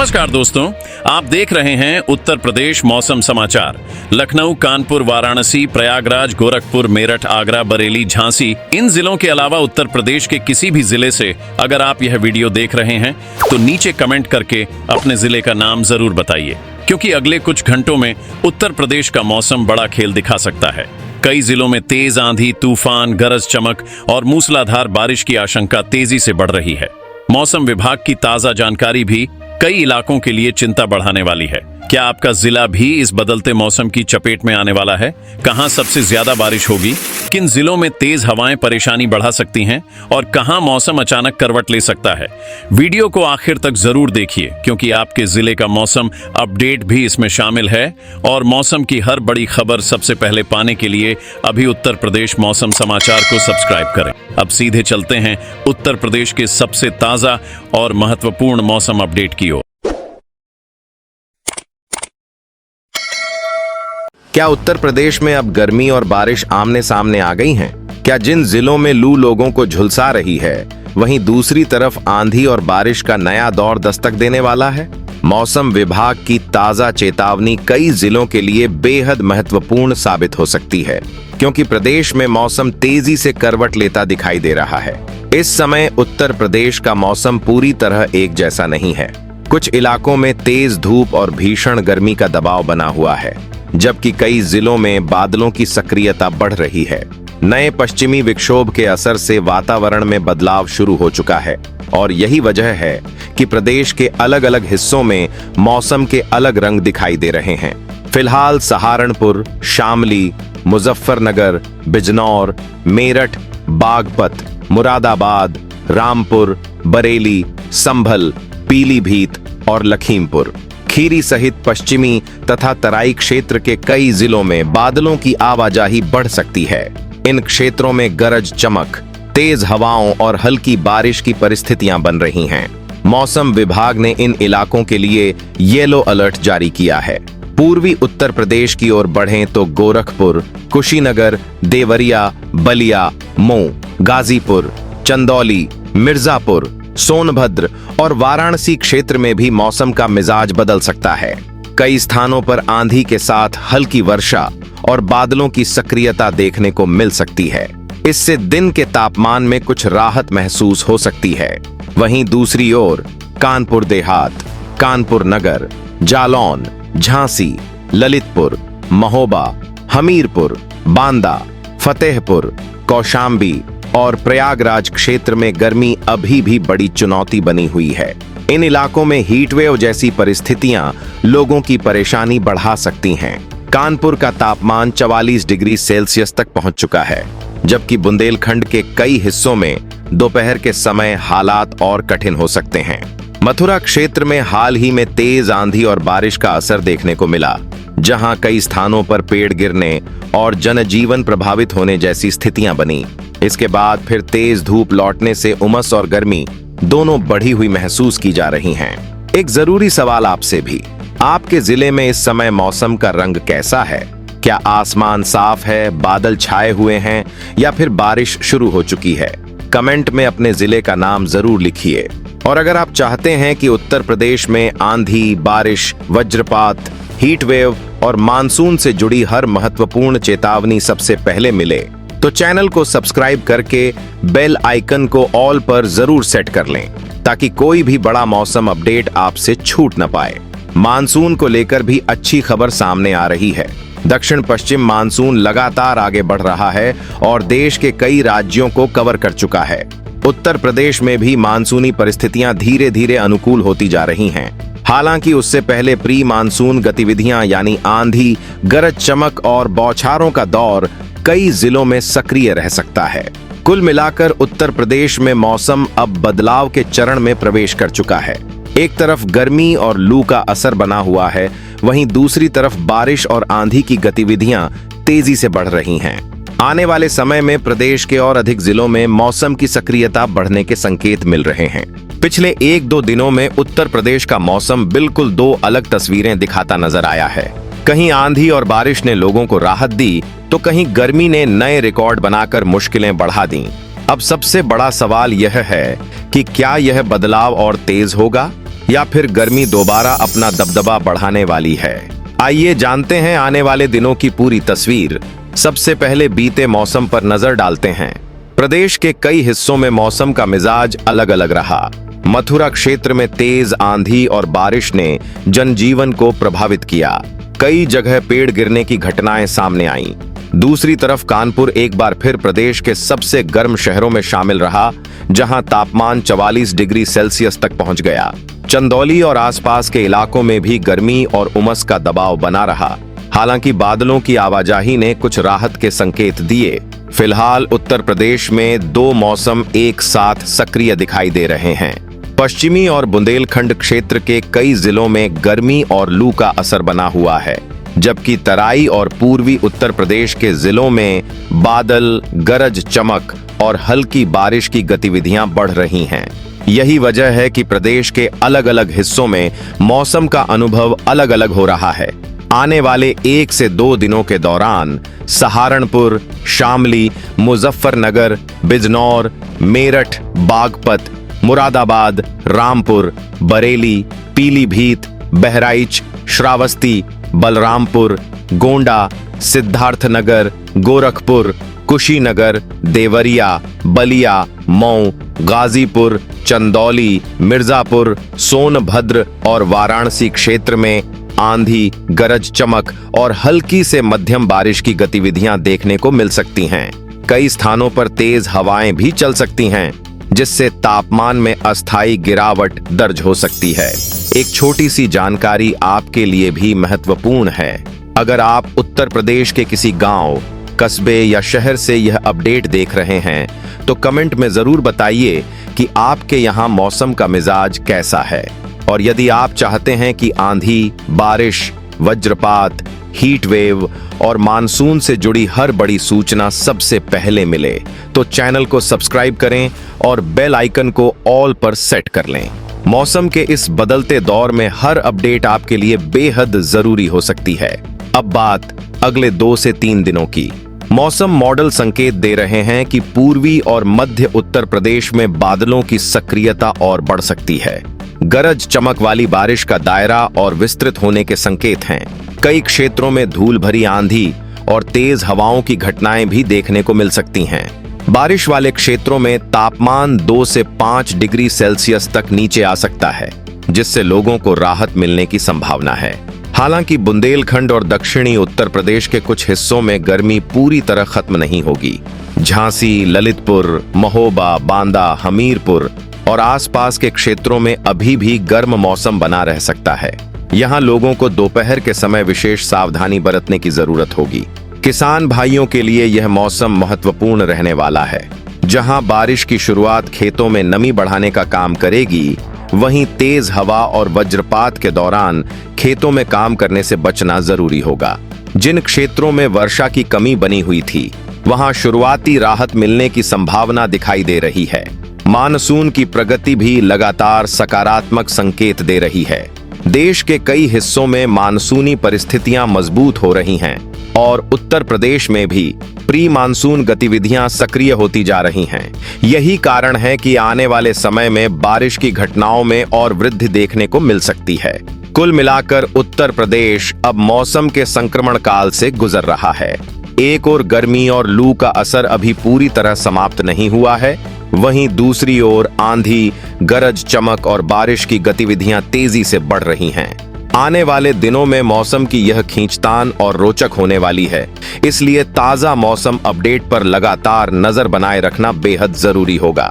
नमस्कार दोस्तों, आप देख रहे हैं उत्तर प्रदेश मौसम समाचार। लखनऊ, कानपुर, वाराणसी, प्रयागराज, गोरखपुर, मेरठ, आगरा, बरेली, झांसी, इन जिलों के अलावा उत्तर प्रदेश के किसी भी जिले से अगर आप यह वीडियो देख रहे हैं तो नीचे कमेंट करके अपने जिले का नाम जरूर बताइए, क्योंकि अगले कुछ घंटों में उत्तर प्रदेश का मौसम बड़ा खेल दिखा सकता है। कई जिलों में तेज आंधी, तूफान, गरज चमक और मूसलाधार बारिश की आशंका तेजी से बढ़ रही है। मौसम विभाग की ताजा जानकारी भी कई इलाकों के लिए चिंता बढ़ाने वाली है। क्या आपका जिला भी इस बदलते मौसम की चपेट में आने वाला है? कहां सबसे ज्यादा बारिश होगी? किन जिलों में तेज हवाएं परेशानी बढ़ा सकती हैं? और कहां मौसम अचानक करवट ले सकता है? वीडियो को आखिर तक जरूर देखिए, क्योंकि आपके जिले का मौसम अपडेट भी इसमें शामिल है। और मौसम की हर बड़ी खबर सबसे पहले पाने के लिए अभी उत्तर प्रदेश मौसम समाचार को सब्सक्राइब करें। अब सीधे चलते हैं उत्तर प्रदेश के सबसे ताजा और महत्वपूर्ण मौसम अपडेट की ओर। क्या उत्तर प्रदेश में अब गर्मी और बारिश आमने सामने आ गई हैं? क्या जिन जिलों में लू लोगों को झुलसा रही है, वहीं दूसरी तरफ आंधी और बारिश का नया दौर दस्तक देने वाला है? मौसम विभाग की ताजा चेतावनी कई जिलों के लिए बेहद महत्वपूर्ण साबित हो सकती है, क्योंकि प्रदेश में मौसम तेजी से करवट लेता दिखाई दे रहा है। इस समय उत्तर प्रदेश का मौसम पूरी तरह एक जैसा नहीं है। कुछ इलाकों में तेज धूप और भीषण गर्मी का दबाव बना हुआ है, जबकि कई जिलों में बादलों की सक्रियता बढ़ रही है। नए पश्चिमी विक्षोभ के असर से वातावरण में बदलाव शुरू हो चुका है और यही वजह है कि प्रदेश के अलग अलग हिस्सों में मौसम के अलग रंग दिखाई दे रहे हैं। फिलहाल सहारनपुर, शामली, मुजफ्फरनगर, बिजनौर, मेरठ, बागपत, मुरादाबाद, रामपुर, बरेली, संभल, पीलीभीत और लखीमपुर खीरी सहित पश्चिमी तथा तराई क्षेत्र के कई जिलों में बादलों की आवाजाही बढ़ सकती है। इन क्षेत्रों में गरज चमक, तेज हवाओं और हल्की बारिश की परिस्थितियां बन रही हैं। मौसम विभाग ने इन इलाकों के लिए येलो अलर्ट जारी किया है। पूर्वी उत्तर प्रदेश की ओर बढ़ें तो गोरखपुर, कुशीनगर, देवरिया, बलिया, मऊ, गाजीपुर, चंदौली, मिर्जापुर, सोनभद्र और वाराणसी क्षेत्र में भी मौसम का मिजाज बदल सकता है। कई स्थानों पर आंधी के साथ हल्की वर्षा और बादलों की सक्रियता देखने को मिल सकती है। इससे दिन के तापमान में कुछ राहत महसूस हो सकती है। वहीं दूसरी ओर कानपुर देहात, कानपुर नगर, जालौन, झांसी, ललितपुर, महोबा, हमीरपुर, बांदा, फतेहपुर, कौशाम्बी और प्रयागराज क्षेत्र में गर्मी अभी भी बड़ी चुनौती बनी हुई है। इन इलाकों में हीट वेव जैसी परिस्थितियां लोगों की परेशानी बढ़ा सकती हैं। कानपुर का तापमान 44 डिग्री सेल्सियस तक पहुंच चुका है, जबकि बुंदेलखंड के कई हिस्सों में दोपहर के समय हालात और कठिन हो सकते हैं। मथुरा क्षेत्र में हाल ही में तेज आंधी और बारिश का असर देखने को मिला, जहां कई स्थानों पर पेड़ गिरने और जनजीवन प्रभावित होने जैसी स्थितियां बनी। इसके बाद फिर तेज धूप लौटने से उमस और गर्मी दोनों बढ़ी हुई महसूस की जा रही हैं। एक जरूरी सवाल आपसे भी, आपके जिले में इस समय मौसम का रंग कैसा है? क्या आसमान साफ है, बादल छाए हुए हैं या फिर बारिश शुरू हो चुकी है? कमेंट में अपने जिले का नाम जरूर लिखिए। और अगर आप चाहते हैं कि उत्तर प्रदेश में आंधी, बारिश, वज्रपात, हीट वेव और मानसून से जुड़ी हर महत्वपूर्ण चेतावनी सबसे पहले मिले, तो चैनल को सब्सक्राइब करके बेल आइकन को ऑल पर जरूर सेट कर लें, ताकि कोई भी बड़ा मौसम अपडेट आपसे छूट न पाए। मानसून को लेकर भी अच्छी खबर सामने आ रही है। दक्षिण पश्चिम मानसून लगातार आगे बढ़ रहा है और देश के कई राज्यों को कवर कर चुका है। उत्तर प्रदेश में भी मानसूनी परिस्थितियां धीरे धीरे अनुकूल होती जा रही हैं। हालांकि उससे पहले प्री मानसून गतिविधियां यानी आंधी, गरज चमक और बौछारों का दौर कई जिलों में सक्रिय रह सकता है। कुल मिलाकर उत्तर प्रदेश में मौसम अब बदलाव के चरण में प्रवेश कर चुका है। एक तरफ गर्मी और लू का असर बना हुआ है, वहीं दूसरी तरफ बारिश और आंधी की गतिविधियां तेजी से बढ़ रही हैं। आने वाले समय में प्रदेश के और अधिक जिलों में मौसम की सक्रियता बढ़ने के संकेत मिल रहे हैं। पिछले 1-2 दिनों में उत्तर प्रदेश का मौसम बिल्कुल दो अलग तस्वीरें दिखाता नजर आया है। कहीं आंधी और बारिश ने लोगों को राहत दी, तो कहीं गर्मी ने नए रिकॉर्ड बनाकर मुश्किलें बढ़ा दी। अब सबसे बड़ा सवाल यह है कि क्या यह बदलाव और तेज होगा या फिर गर्मी दोबारा अपना दबदबा बढ़ाने वाली है? आइए जानते हैं आने वाले दिनों की पूरी तस्वीर। सबसे पहले बीते मौसम पर नजर डालते हैं। प्रदेश के कई हिस्सों में मौसम का मिजाज अलग अलग रहा। मथुरा क्षेत्र में तेज आंधी और बारिश ने जनजीवन को प्रभावित किया। कई जगह पेड़ गिरने की घटनाएं सामने आईं। दूसरी तरफ कानपुर एक बार फिर प्रदेश के सबसे गर्म शहरों में शामिल रहा, जहां तापमान 44 डिग्री सेल्सियस तक पहुंच गया। चंदौली और आसपास के इलाकों में भी गर्मी और उमस का दबाव बना रहा। हालांकि बादलों की आवाजाही ने कुछ राहत के संकेत दिए। फिलहाल उत्तर प्रदेश में दो मौसम एक साथ सक्रिय दिखाई दे रहे हैं। पश्चिमी और बुंदेलखंड क्षेत्र के कई जिलों में गर्मी और लू का असर बना हुआ है, जबकि तराई और पूर्वी उत्तर प्रदेश के जिलों में बादल, गरज चमक और हल्की बारिश की गतिविधियां बढ़ रही हैं। यही वजह है कि प्रदेश के अलग अलग हिस्सों में मौसम का अनुभव अलग अलग हो रहा है। आने वाले 1 से 2 दिनों के दौरान सहारनपुर, शामली, मुजफ्फरनगर, बिजनौर, मेरठ, बागपत, मुरादाबाद, रामपुर, बरेली, पीलीभीत, बहराइच, श्रावस्ती, बलरामपुर, गोंडा, सिद्धार्थनगर, गोरखपुर, कुशीनगर, देवरिया, बलिया, मऊ, गाजीपुर, चंदौली, मिर्जापुर, सोनभद्र और वाराणसी क्षेत्र में आंधी, गरज चमक और हल्की से मध्यम बारिश की गतिविधियां देखने को मिल सकती हैं। कई स्थानों पर तेज हवाएं भी चल सकती हैं, जिससे तापमान में अस्थायी गिरावट दर्ज हो सकती है। एक छोटी सी जानकारी आपके लिए भी महत्वपूर्ण है। अगर आप उत्तर प्रदेश के किसी गांव, कस्बे या शहर से यह अपडेट देख रहे हैं, तो कमेंट में जरूर बताइए कि आपके यहाँ मौसम का मिजाज कैसा है। और यदि आप चाहते हैं कि आंधी, बारिश, वज्रपात, हीट वेव और मानसून से जुड़ी हर बड़ी सूचना सबसे पहले मिले, तो चैनल को सब्सक्राइब करें और बेल आइकन को ऑल पर सेट कर लें। मौसम के इस बदलते दौर में हर अपडेट आपके लिए बेहद जरूरी हो सकती है। अब बात अगले 2 से 3 दिनों की। मौसम मॉडल संकेत दे रहे हैं कि पूर्वी और मध्य उत्तर प्रदेश में बादलों की सक्रियता और बढ़ सकती है। गरज चमक वाली बारिश का दायरा और विस्तृत होने के संकेत हैं। कई क्षेत्रों में धूल भरी आंधी और तेज हवाओं की घटनाएं भी देखने को मिल सकती हैं। बारिश वाले क्षेत्रों में तापमान 2 से 5 डिग्री सेल्सियस तक नीचे आ सकता है, जिससे लोगों को राहत मिलने की संभावना है। हालांकि बुंदेलखंड और दक्षिणी उत्तर प्रदेश के कुछ हिस्सों में गर्मी पूरी तरह खत्म नहीं होगी। झांसी, ललितपुर, महोबा, बांदा, हमीरपुर और आसपास के क्षेत्रों में अभी भी गर्म मौसम बना रह सकता है। यहाँ लोगों को दोपहर के समय विशेष सावधानी बरतने की जरूरत होगी। किसान भाइयों के लिए यह मौसम महत्वपूर्ण रहने वाला है। जहाँ बारिश की शुरुआत खेतों में नमी बढ़ाने का काम करेगी, वहीं तेज हवा और वज्रपात के दौरान खेतों में काम करने से बचना जरूरी होगा। जिन क्षेत्रों में वर्षा की कमी बनी हुई थी, वहां शुरुआती राहत मिलने की संभावना दिखाई दे रही है। मानसून की प्रगति भी लगातार सकारात्मक संकेत दे रही है। देश के कई हिस्सों में मानसूनी परिस्थितियां मजबूत हो रही हैं और उत्तर प्रदेश में भी प्री मानसून गतिविधियां सक्रिय होती जा रही हैं। यही कारण है कि आने वाले समय में बारिश की घटनाओं में और वृद्धि देखने को मिल सकती है। कुल मिलाकर उत्तर प्रदेश अब मौसम के संक्रमण काल से गुजर रहा है। एक ओर गर्मी और लू का असर अभी पूरी तरह समाप्त नहीं हुआ है, वहीं दूसरी ओर आंधी, गरज चमक और बारिश की गतिविधियां तेजी से बढ़ रही हैं। आने वाले दिनों में मौसम की यह खींचतान और रोचक होने वाली है, इसलिए ताजा मौसम अपडेट पर लगातार नजर बनाए रखना बेहद जरूरी होगा।